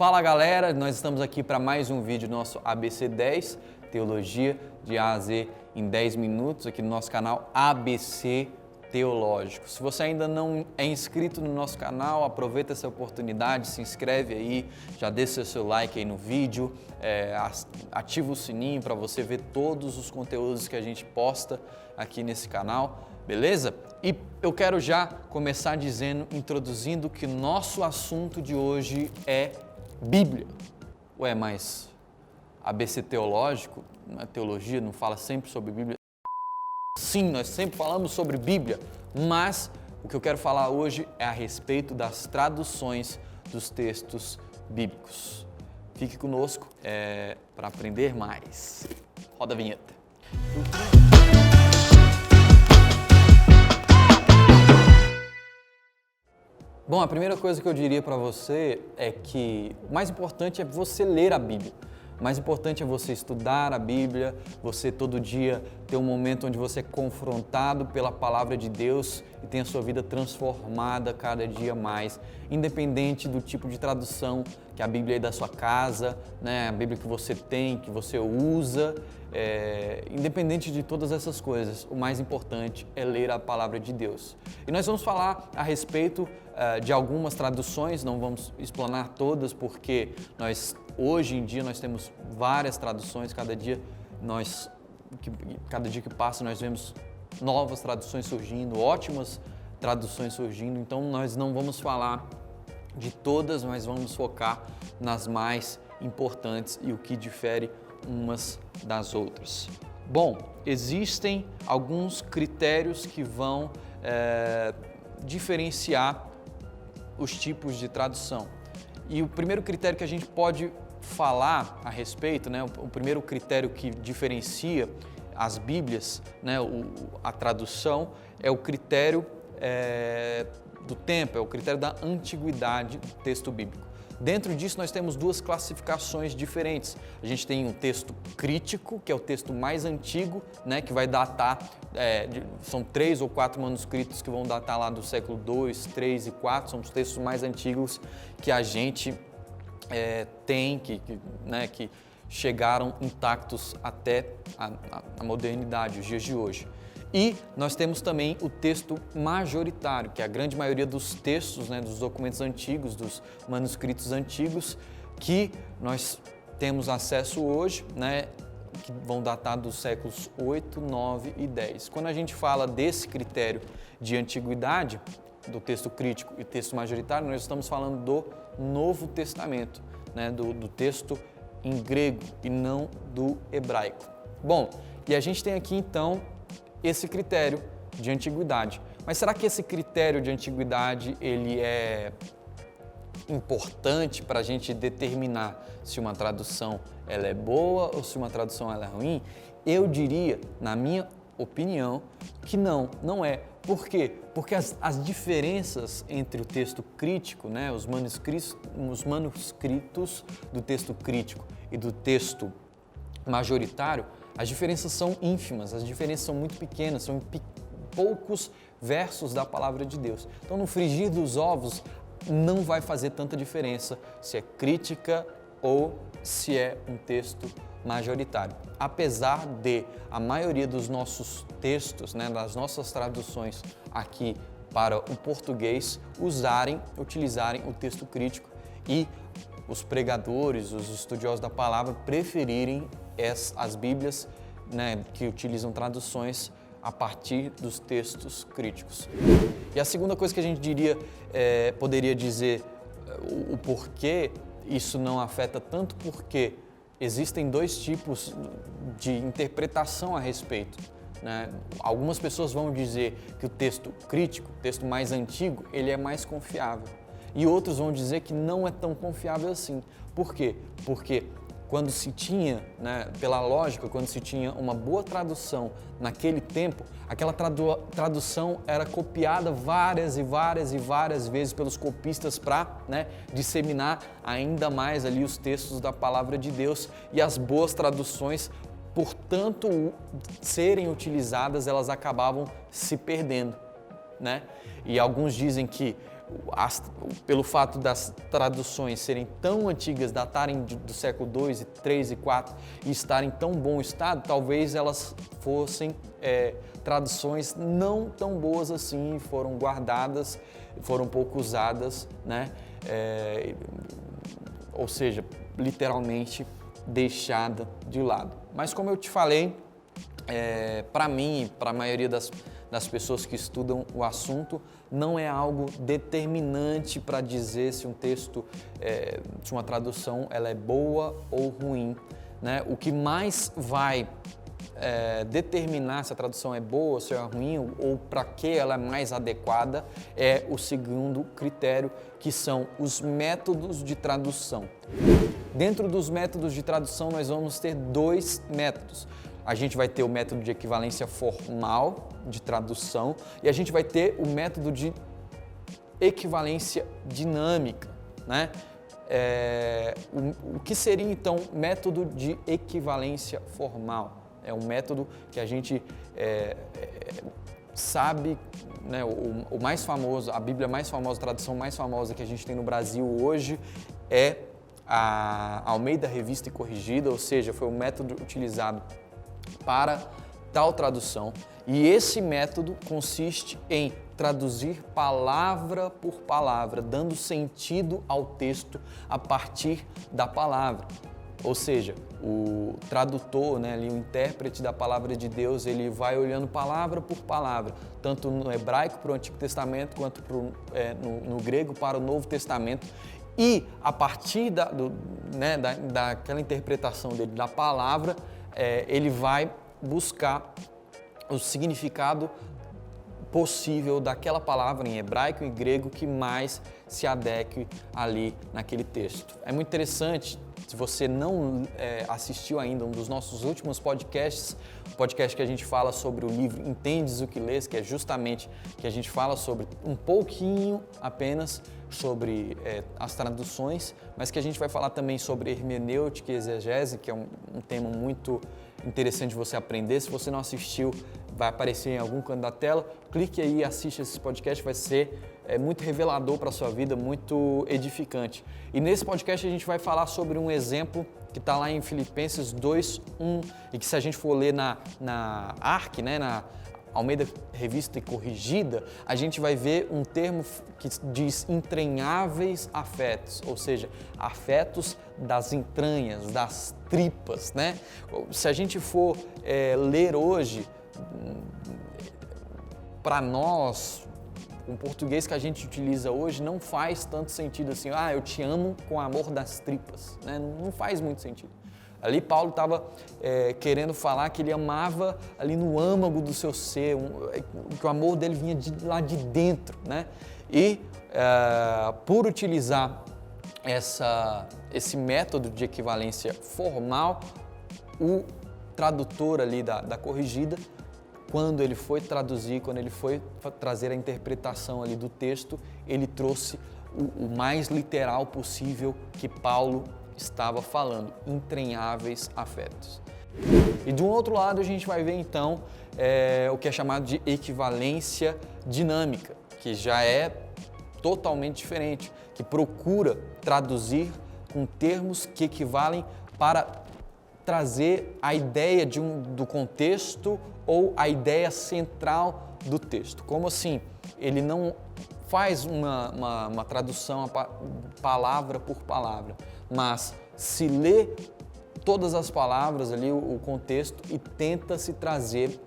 Fala galera, nós estamos aqui para mais um vídeo do nosso ABC 10, Teologia de A a Z em 10 minutos, aqui no nosso canal ABC Teológico. Se você ainda não é inscrito no nosso canal, aproveita essa oportunidade, se inscreve aí, já deixa seu like aí no vídeo, ativa o sininho para você ver todos os conteúdos que a gente posta aqui nesse canal, beleza? E eu quero já começar introduzindo que nosso assunto de hoje é Bíblia. Ué, mas ABC Teológico, a teologia não fala sempre sobre Bíblia? Sim, nós sempre falamos sobre Bíblia, mas o que eu quero falar hoje é a respeito das traduções dos textos bíblicos. Fique conosco para aprender mais. Roda a vinheta. Bom, a primeira coisa que eu diria para você é que o mais importante é você ler a Bíblia. O mais importante é você estudar a Bíblia, você todo dia ter um momento onde você é confrontado pela palavra de Deus e tem a sua vida transformada cada dia mais, independente do tipo de tradução que a Bíblia é da sua casa, né? A Bíblia que você tem, que você usa, independente de todas essas coisas, o mais importante é ler a palavra de Deus. E nós vamos falar a respeito de algumas traduções, não vamos explanar todas, porque hoje em dia nós temos várias traduções, cada dia que passa nós vemos novas traduções surgindo, ótimas traduções surgindo, então nós não vamos falar de todas, mas vamos focar nas mais importantes e o que difere umas das outras. Bom, existem alguns critérios que vão diferenciar os tipos de tradução. E o primeiro critério que a gente pode falar a respeito, né, o primeiro critério que diferencia as Bíblias, né, a tradução, é o critério do tempo, é o critério da antiguidade do texto bíblico. Dentro disso, nós temos duas classificações diferentes. A gente tem um texto crítico, que é o texto mais antigo, né, que vai datar, são 3 ou 4 manuscritos que vão datar lá do século 2, 3 e 4, são os textos mais antigos que a gente tem, que chegaram intactos até a modernidade, os dias de hoje. E nós temos também o texto majoritário, que é a grande maioria dos textos, né, dos documentos antigos, dos manuscritos antigos, que nós temos acesso hoje, né, que vão datar dos séculos 8, 9 e 10. Quando a gente fala desse critério de antiguidade, do texto crítico e texto majoritário, nós estamos falando do Novo Testamento, né, do texto em grego e não do hebraico. Bom, e a gente tem aqui então esse critério de antiguidade. Mas será que esse critério de antiguidade ele é importante para a gente determinar se uma tradução ela é boa ou se uma tradução ela é ruim? Eu diria, na minha opinião, que não é. Por quê? Porque as diferenças entre o texto crítico, né, os manuscritos do texto crítico e do texto majoritário, as diferenças são ínfimas, as diferenças são muito pequenas, são poucos versos da palavra de Deus. Então, no frigir dos ovos, não vai fazer tanta diferença se é crítica ou se é um texto majoritário. Apesar de a maioria dos nossos textos, né, das nossas traduções aqui para o português, utilizarem o texto crítico e os pregadores, os estudiosos da palavra preferirem as Bíblias, né, que utilizam traduções a partir dos textos críticos. E a segunda coisa que a gente poderia dizer o porquê isso não afeta tanto, porque existem dois tipos de interpretação a respeito, né? Algumas pessoas vão dizer que o texto crítico, o texto mais antigo, ele é mais confiável. E outros vão dizer que não é tão confiável assim. Por quê? Porque quando se tinha, né, pela lógica, quando se tinha uma boa tradução naquele tempo, aquela tradução era copiada várias e várias e várias vezes pelos copistas para, né, disseminar ainda mais ali os textos da palavra de Deus, e as boas traduções, por tanto serem utilizadas, elas acabavam se perdendo, né? E alguns dizem que pelo fato das traduções serem tão antigas, datarem do século II, III e IV e estarem em tão bom estado, talvez elas fossem traduções não tão boas assim, foram guardadas, foram pouco usadas, né? Ou seja, literalmente deixada de lado. Mas como eu te falei, para mim, para a maioria das pessoas que estudam o assunto, não é algo determinante para dizer se um texto, se uma tradução ela é boa ou ruim, né? O que mais vai determinar se a tradução é boa, se é ruim ou para que ela é mais adequada é o segundo critério, que são os métodos de tradução. Dentro dos métodos de tradução nós vamos ter dois métodos. A gente vai ter o método de equivalência formal de tradução e a gente vai ter o método de equivalência dinâmica, né? O que seria então método de equivalência formal? É um método que a gente sabe, né, o mais famoso, a Bíblia mais famosa, a tradução mais famosa que a gente tem no Brasil hoje é a Almeida Revista e Corrigida, ou seja, foi o método utilizado para tal tradução. E esse método consiste em traduzir palavra por palavra, dando sentido ao texto a partir da palavra. Ou seja, o tradutor, né, ali, o intérprete da palavra de Deus, ele vai olhando palavra por palavra, tanto no hebraico para o Antigo Testamento, quanto no grego para o Novo Testamento. E a partir daquela interpretação dele da palavra, ele vai buscar o significado possível daquela palavra em hebraico e grego que mais se adeque ali naquele texto. É muito interessante, se você não assistiu ainda um dos nossos últimos podcasts, o podcast que a gente fala sobre o livro Entendes o que Lês, que é justamente que a gente fala sobre um pouquinho apenas sobre as traduções, mas que a gente vai falar também sobre hermenêutica e exegese, que é um tema muito interessante de você aprender. Se você não assistiu, vai aparecer em algum canto da tela, clique aí e assiste esse podcast, vai ser muito revelador para a sua vida, muito edificante. E nesse podcast a gente vai falar sobre um exemplo que está lá em Filipenses 2:1 e que se a gente for ler na ARC, né, na Almeida Revista e Corrigida, a gente vai ver um termo que diz entranháveis afetos, ou seja, afetos das entranhas, das tripas, né? Se a gente for ler hoje, para nós, o português que a gente utiliza hoje não faz tanto sentido assim, eu te amo com amor das tripas, né? Não faz muito sentido. Ali Paulo estava querendo falar que ele amava ali no âmago do seu ser, que o amor dele vinha lá de dentro, né? E por utilizar esse método de equivalência formal, o tradutor ali da corrigida, quando ele foi traduzir, quando ele foi trazer a interpretação ali do texto, ele trouxe o mais literal possível que Paulo estava falando, entranháveis afetos. E de um outro lado a gente vai ver então o que é chamado de equivalência dinâmica, que já é totalmente diferente, que procura traduzir com termos que equivalem para trazer a ideia do contexto ou a ideia central do texto. Como assim? Ele não faz uma tradução palavra por palavra, mas se lê todas as palavras ali, o contexto, e tenta se trazer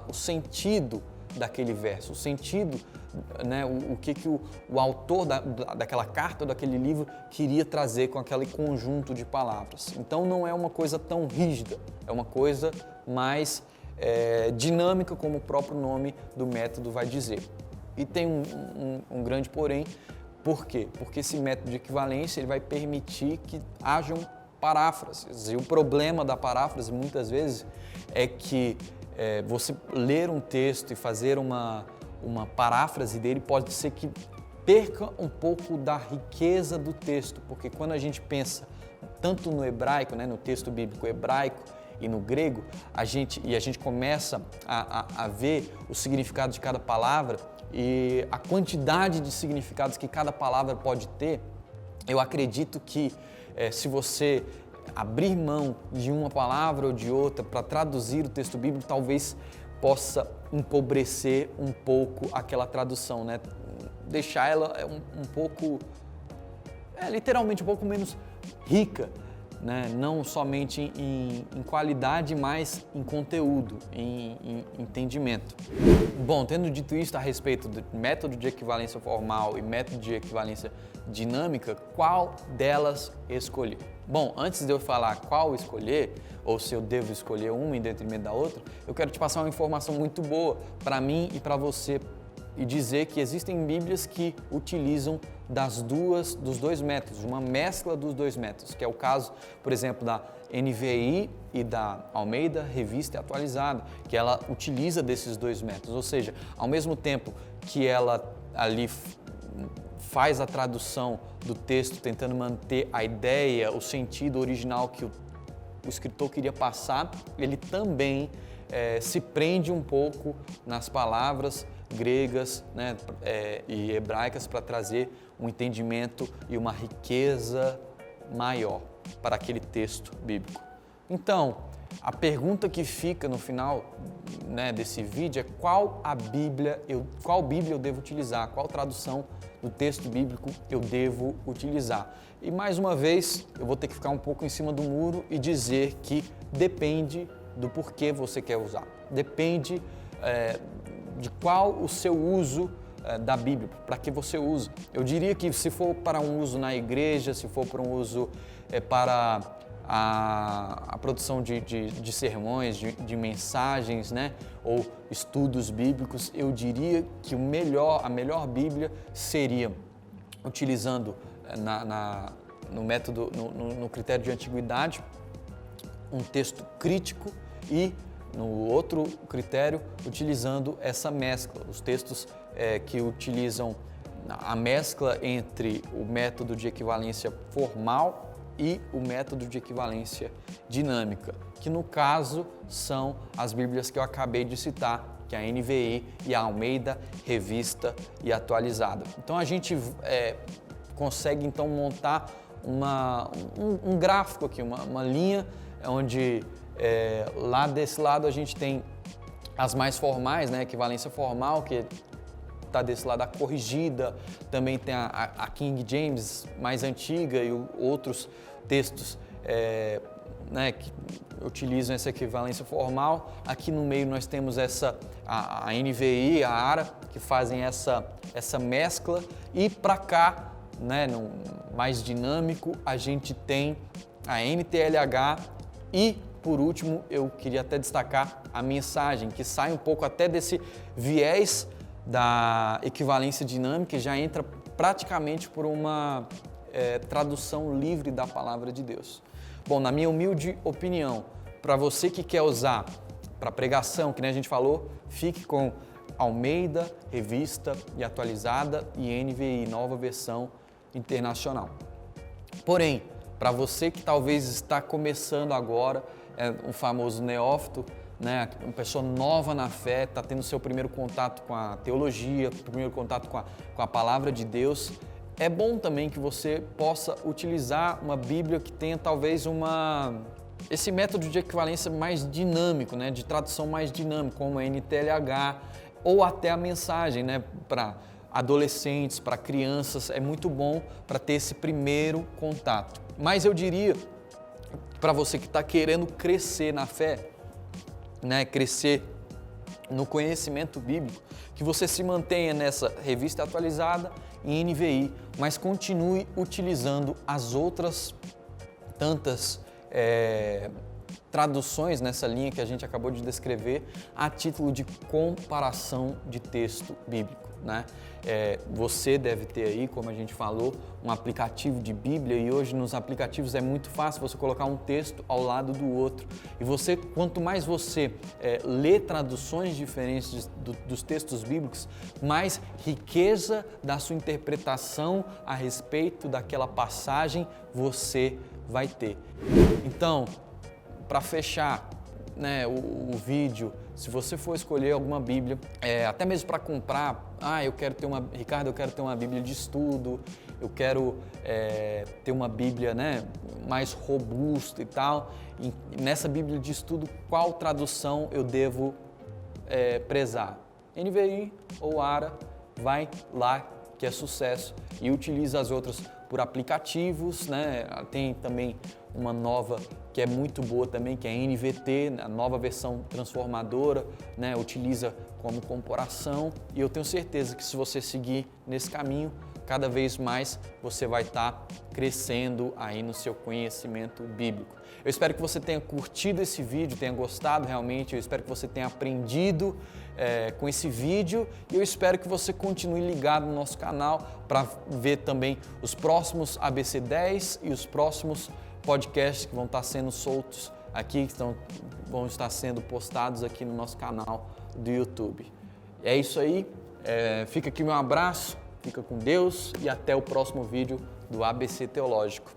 o sentido daquele verso, o sentido, né, o que o autor daquela carta, daquele livro, queria trazer com aquele conjunto de palavras. Então não é uma coisa tão rígida, é uma coisa mais dinâmica, como o próprio nome do método vai dizer. E tem um grande porém. Por quê? Porque esse método de equivalência ele vai permitir que hajam paráfrases. E o problema da paráfrase, muitas vezes, é que você ler um texto e fazer uma paráfrase dele pode ser que perca um pouco da riqueza do texto, porque quando a gente pensa tanto no hebraico, né, no texto bíblico hebraico e no grego, a gente começa a ver o significado de cada palavra, e a quantidade de significados que cada palavra pode ter, eu acredito que se você abrir mão de uma palavra ou de outra para traduzir o texto bíblico, talvez possa empobrecer um pouco aquela tradução, né? Deixar ela um pouco, literalmente um pouco menos rica, né? Não somente em qualidade, mas em conteúdo, em entendimento. Bom, tendo dito isso a respeito do método de equivalência formal e método de equivalência dinâmica, qual delas escolher? Bom, antes de eu falar qual escolher, ou se eu devo escolher uma em detrimento da outra, eu quero te passar uma informação muito boa para mim e para você e dizer que existem Bíblias que utilizam dos dois métodos, uma mescla dos dois métodos, que é o caso, por exemplo, da NVI e da Almeida Revista e Atualizada, que ela utiliza desses dois métodos, ou seja, ao mesmo tempo que ela ali faz a tradução do texto tentando manter a ideia, o sentido original que o escritor queria passar, ele também se prende um pouco nas palavras gregas, né, e hebraicas para trazer um entendimento e uma riqueza maior para aquele texto bíblico. Então, a pergunta que fica no final, né, desse vídeo é qual Bíblia eu devo utilizar, qual tradução do texto bíblico eu devo utilizar. E mais uma vez, eu vou ter que ficar um pouco em cima do muro e dizer que depende do porquê você quer usar. Depende de qual o seu uso da Bíblia, para que você usa. Eu diria que se for para um uso na igreja, se for para um uso para a produção de sermões, de mensagens, né, ou estudos bíblicos, eu diria que a melhor Bíblia seria utilizando no método, no critério de antiguidade, um texto crítico e no outro critério, utilizando essa mescla, os textos que utilizam a mescla entre o método de equivalência formal e o método de equivalência dinâmica, que no caso são as Bíblias que eu acabei de citar, que é a NVI e a Almeida Revista e Atualizada. Então a gente consegue então montar um gráfico aqui, uma linha onde lá desse lado a gente tem as mais formais, né, equivalência formal, que está desse lado a corrigida, também tem a King James mais antiga e outros textos né, que utilizam essa equivalência formal. Aqui no meio nós temos a NVI, a ARA, que fazem essa mescla, e para cá, né, no mais dinâmico, a gente tem a NTLH e, por último, eu queria até destacar a mensagem, que sai um pouco até desse viés da equivalência dinâmica e já entra praticamente por uma tradução livre da palavra de Deus. Bom, na minha humilde opinião, para você que quer usar para pregação, que nem a gente falou, fique com Almeida, Revista e Atualizada, e NVI, Nova Versão Internacional. Porém, para você que talvez está começando agora, um famoso neófito, né, uma pessoa nova na fé, está tendo seu primeiro contato com a teologia, primeiro contato com a palavra de Deus, é bom também que você possa utilizar uma Bíblia que tenha talvez esse método de equivalência mais dinâmico, né, de tradução mais dinâmico, como a NTLH, ou até a mensagem, né, para adolescentes, para crianças, é muito bom para ter esse primeiro contato. Mas eu diria, para você que está querendo crescer na fé, né, crescer no conhecimento bíblico, que você se mantenha nessa Revista Atualizada em NVI, mas continue utilizando as outras tantas traduções nessa linha que a gente acabou de descrever a título de comparação de texto bíblico, né? Você deve ter aí, como a gente falou, um aplicativo de Bíblia, e hoje nos aplicativos é muito fácil você colocar um texto ao lado do outro. E quanto mais você lê traduções diferentes dos textos bíblicos, mais riqueza da sua interpretação a respeito daquela passagem você vai ter. Então, para fechar, né, o vídeo, se você for escolher alguma Bíblia, até mesmo para comprar, Ricardo, eu quero ter uma Bíblia de estudo, eu quero ter uma Bíblia, né, mais robusta e tal. E nessa Bíblia de estudo, qual tradução eu devo prezar? NVI ou ARA, vai lá que é sucesso, e utiliza as outras por aplicativos, né? Tem também uma nova que é muito boa também, que é a NVT, a nova versão transformadora, né? Utiliza como comparação, e eu tenho certeza que se você seguir nesse caminho, cada vez mais você vai estar crescendo aí no seu conhecimento bíblico. Eu espero que você tenha curtido esse vídeo, tenha gostado realmente, eu espero que você tenha aprendido com esse vídeo, e eu espero que você continue ligado no nosso canal para ver também os próximos ABC10 e os próximos podcasts que vão estar sendo soltos aqui, vão estar sendo postados aqui no nosso canal do YouTube. É isso aí, fica aqui meu abraço, fica com Deus e até o próximo vídeo do ABC Teológico.